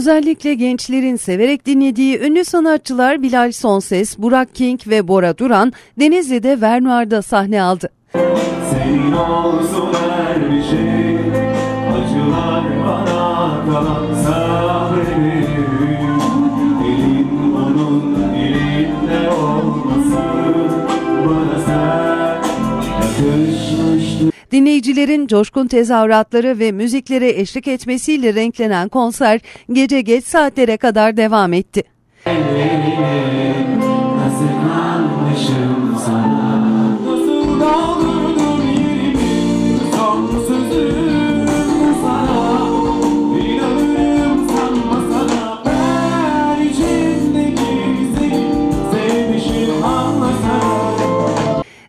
Özellikle gençlerin severek dinlediği ünlü sanatçılar Bilal Sonses, Burak King ve Bora Duran, Denizli'de Vernuar'da sahne aldı. Senin olsun her bir şey, acılar bana kalan sabredeyim. Elin onun elinde olmasın, bana sen yakışmıştı. Dinleyicilerin coşkun tezahüratları ve müziklere eşlik etmesiyle renklenen konser gece geç saatlere kadar devam etti. Nasıl kalmışım sana, nasıl doldurdun yerimi, son sözüm sana, inanırım sanma sana, ben içimdeki seni sevmişim anlasana.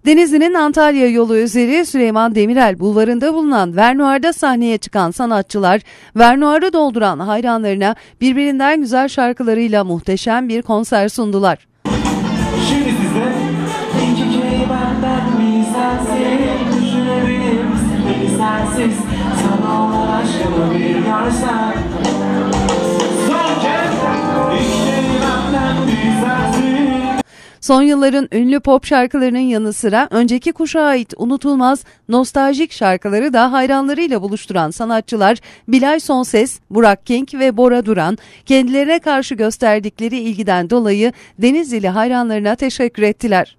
Denizli'nin Antalya yolu üzeri Süleyman Demirel Bulvarı'nda bulunan Vernuar'da sahneye çıkan sanatçılar, Vernuar'ı dolduran hayranlarına birbirinden güzel şarkılarıyla muhteşem bir konser sundular. Şimdi size iki benden bir sensin, düşünebilir misin beni sensiz, sana olan aşkımı bir görsen. Son kez iki benden bir sensin. Son yılların ünlü pop şarkılarının yanı sıra önceki kuşağa ait unutulmaz nostaljik şarkıları da hayranlarıyla buluşturan sanatçılar Bilal Sonses, Burak King ve Bora Duran kendilerine karşı gösterdikleri ilgiden dolayı Denizlili hayranlarına teşekkür ettiler.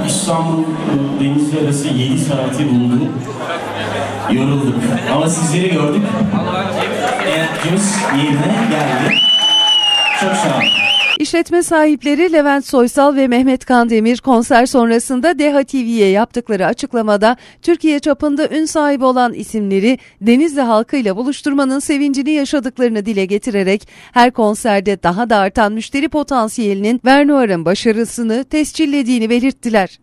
İstanbul Denizli arası 7 saati buldu. Yorulduk. Ama sizleri gördük. Enerjimiz yerine geldi. Çok sağ olun. İşletme sahipleri Levent Soysal ve Mehmet Kandemir konser sonrasında Deha TV'ye yaptıkları açıklamada Türkiye çapında ün sahibi olan isimleri Denizli halkıyla buluşturmanın sevincini yaşadıklarını dile getirerek her konserde daha da artan müşteri potansiyelinin Vernuar'ın başarısını tescillediğini belirttiler.